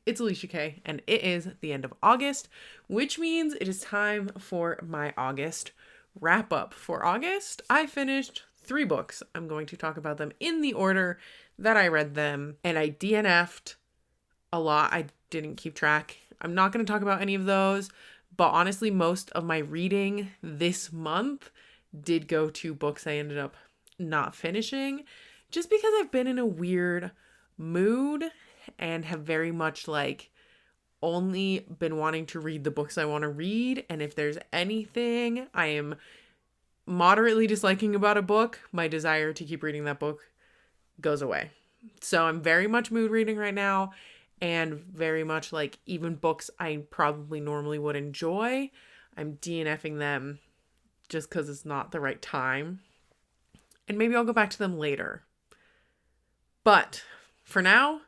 it's Alicia Kay, and it is the end of August, which means it is time for my August wrap up. For August, I finished 3 books. I'm going to talk about them in the order that I read them, and I DNF'd a lot. I didn't keep track. I'm not going to talk about any of those, but honestly, most of my reading this month did go to books I ended up not finishing, just because I've been in a weird mood and have very much like only been wanting to read the books I want to read. And if there's anything I am moderately disliking about a book, my desire to keep reading that book goes away. So I'm very much mood reading right now, and very much like even books I probably normally would enjoy, I'm DNFing them just because it's not the right time. And maybe I'll go back to them later. But for now,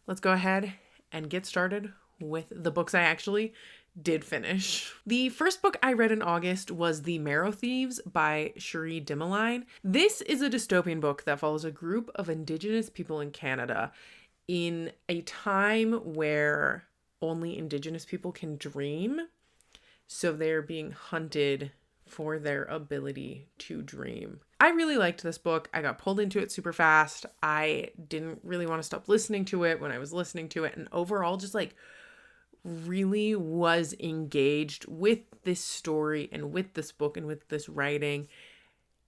let's go ahead and get started with the books I actually did finish. The first book I read in August was The Marrow Thieves by Cherie Dimaline. This is a dystopian book that follows a group of Indigenous people in Canada in a time where only Indigenous people can dream. So they're being hunted for their ability to dream. I really liked this book. I got pulled into it super fast. I didn't really want to stop listening to it when I was listening to it, and overall just like really was engaged with this story and with this book and with this writing.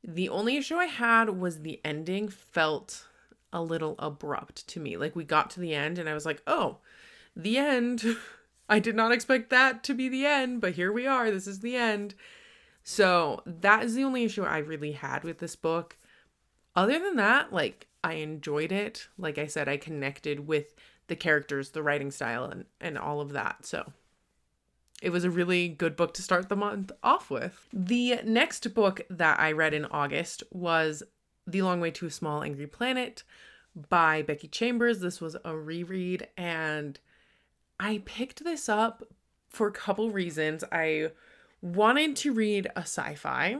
The only issue I had was the ending felt a little abrupt to me. Like we got to the end and I was like, oh, the end. I did not expect that to be the end, but here we are. This is the end. So that is the only issue I really had with this book. Other than that, like I enjoyed it. Like I said, I connected with the characters, the writing style, and all of that. So it was a really good book to start the month off with. The next book that I read in August was The Long Way to a Small Angry Planet by Becky Chambers. This was a reread, and I picked this up for a couple reasons. I wanted to read a sci-fi,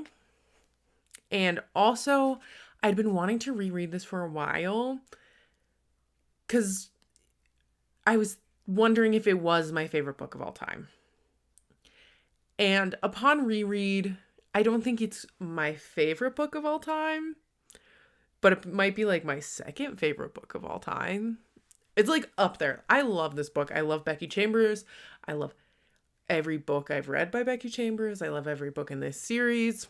and also I'd been wanting to reread this for a while because I was wondering if it was my favorite book of all time. And upon reread, I don't think it's my favorite book of all time, but it might be like my second favorite book of all time. It's like up there. I love this book. I love Becky Chambers. I love every book I've read by Becky Chambers. I love every book in this series.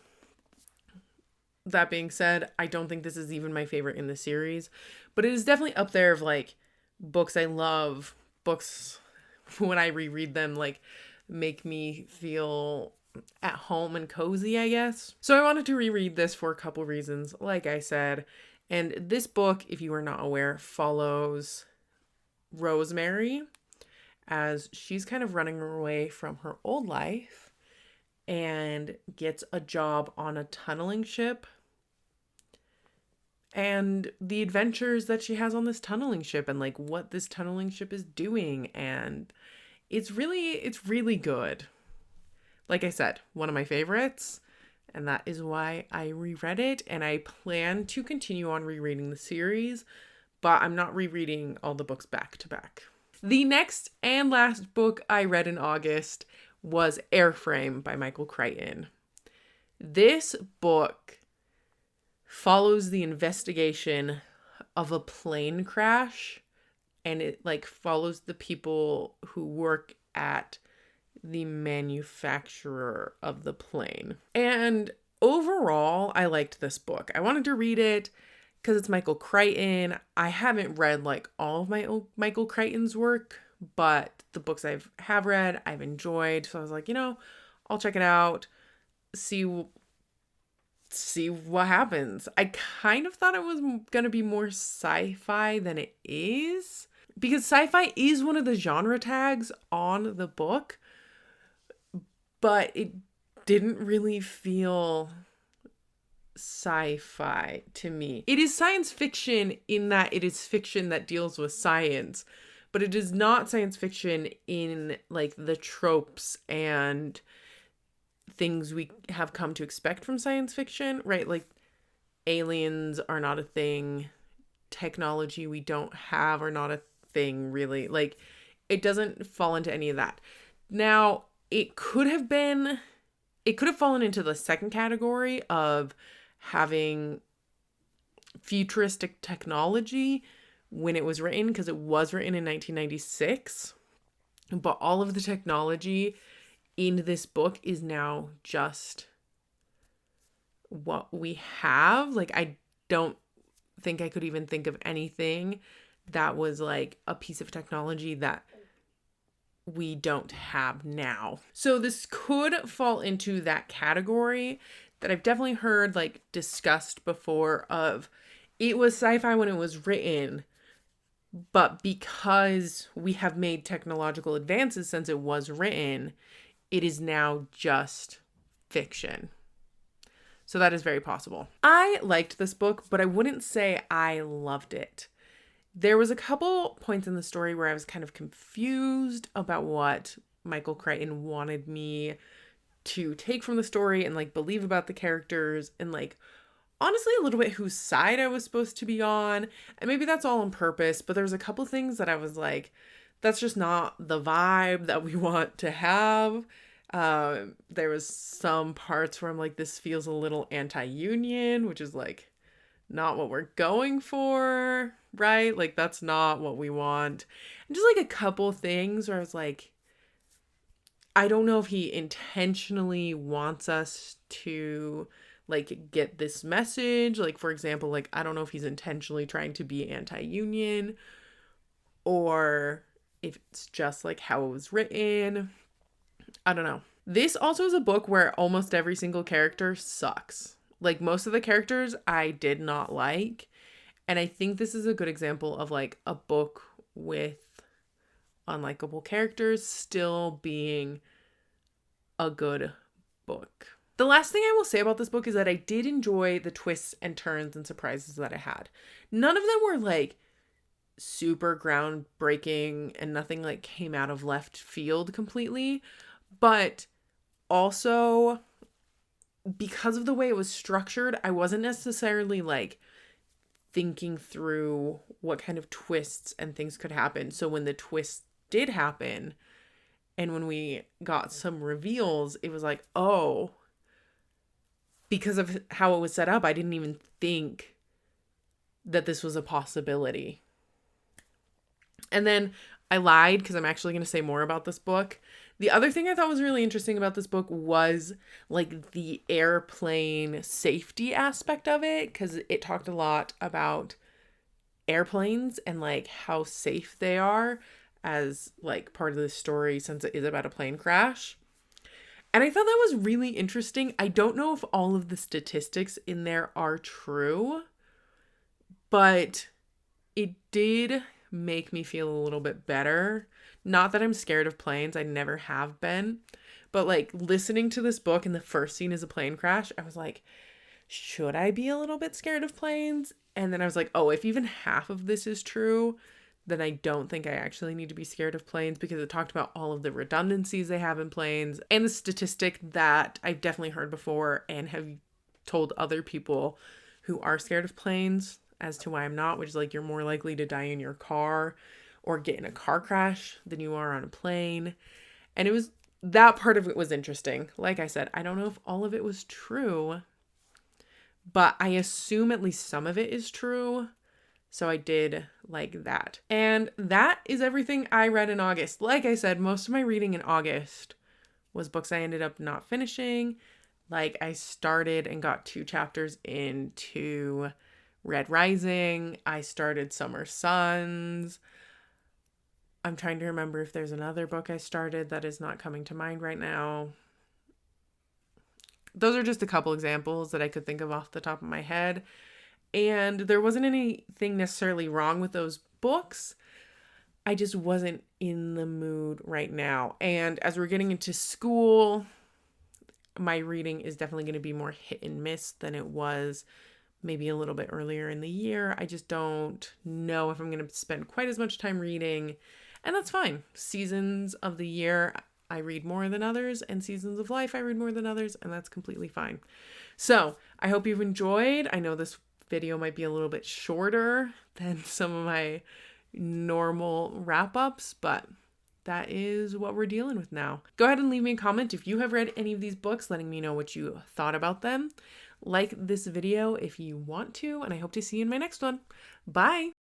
That being said, I don't think this is even my favorite in the series, but it is definitely up there of like books I love. Books, when I reread them, like make me feel at home and cozy, I guess. So I wanted to reread this for a couple reasons, like I said. And this book, if you are not aware, follows Rosemary as she's kind of running away from her old life and gets a job on a tunneling ship, and the adventures that she has on this tunneling ship and like what this tunneling ship is doing. And it's really good. Like I said, one of my favorites, and that is why I reread it, and I plan to continue on rereading the series, but I'm not rereading all the books back to back. The next and last book I read in August was Airframe by Michael Crichton. This book follows the investigation of a plane crash, and it like follows the people who work at the manufacturer of the plane. And overall, I liked this book. I wanted to read it because it's Michael Crichton. I haven't read like all of my Michael Crichton's work, but the books I have read, I've enjoyed. So I was like, I'll check it out, see what happens. I kind of thought it was going to be more sci-fi than it is, because sci-fi is one of the genre tags on the book, but it didn't really feel sci-fi to me. It is science fiction in that it is fiction that deals with science, but it is not science fiction in like the tropes and things we have come to expect from science fiction, right? Like aliens are not a thing, technology we don't have are not a thing really. Like it doesn't fall into any of that. Now, it could have fallen into the second category of having futuristic technology when it was written, because it was written in 1996. But all of the technology in this book is now just what we have. Like, I don't think I could even think of anything that was like a piece of technology that we don't have now. So this could fall into that category that I've definitely heard like discussed before of it was sci-fi when it was written, but because we have made technological advances since it was written, it is now just fiction. So that is very possible. I liked this book, but I wouldn't say I loved it. There was a couple points in the story where I was kind of confused about what Michael Crichton wanted me to take from the story and like believe about the characters, and like honestly a little bit whose side I was supposed to be on. And maybe that's all on purpose, but there's a couple things that I was like, that's just not the vibe that we want to have. There was some parts where I'm like, this feels a little anti-union, which is like not what we're going for, right? Like, that's not what we want. And just like a couple things where I was like, I don't know if he intentionally wants us to like get this message. Like, for example, like, I don't know if he's intentionally trying to be anti-union or if it's just like how it was written. I don't know. This also is a book where almost every single character sucks. Like, most of the characters I did not like. And I think this is a good example of like a book with unlikable characters still being a good book. The last thing I will say about this book is that I did enjoy the twists and turns and surprises that it had. None of them were like super groundbreaking and nothing like came out of left field completely. But also, because of the way it was structured, I wasn't necessarily like thinking through what kind of twists and things could happen. So when the twists did happen and when we got some reveals, it was like, oh, because of how it was set up, I didn't even think that this was a possibility. And then I lied because I'm actually going to say more about this book. The other thing I thought was really interesting about this book was like the airplane safety aspect of it, because it talked a lot about airplanes and like how safe they are as like part of the story, since it is about a plane crash. And I thought that was really interesting. I don't know if all of the statistics in there are true, but it did make me feel a little bit better. Not that I'm scared of planes, I never have been, but like listening to this book and the first scene is a plane crash, I was like, should I be a little bit scared of planes? And then I was like, oh, if even half of this is true, then I don't think I actually need to be scared of planes, because it talked about all of the redundancies they have in planes and the statistic that I've definitely heard before and have told other people who are scared of planes as to why I'm not, which is like you're more likely to die in your car or get in a car crash than you are on a plane. And it was, that part of it was interesting. Like I said, I don't know if all of it was true, but I assume at least some of it is true. So I did like that. And that is everything I read in August. Like I said, most of my reading in August was books I ended up not finishing. Like, I started and got 2 chapters into Red Rising. I started Summer Suns. I'm trying to remember if there's another book I started that is not coming to mind right now. Those are just a couple examples that I could think of off the top of my head. And there wasn't anything necessarily wrong with those books. I just wasn't in the mood right now. And as we're getting into school, my reading is definitely going to be more hit and miss than it was maybe a little bit earlier in the year. I just don't know if I'm going to spend quite as much time reading. And that's fine. Seasons of the year, I read more than others, and seasons of life, I read more than others, and that's completely fine. So I hope you've enjoyed. I know this video might be a little bit shorter than some of my normal wrap-ups, but that is what we're dealing with now. Go ahead and leave me a comment if you have read any of these books, letting me know what you thought about them. Like this video if you want to, and I hope to see you in my next one. Bye!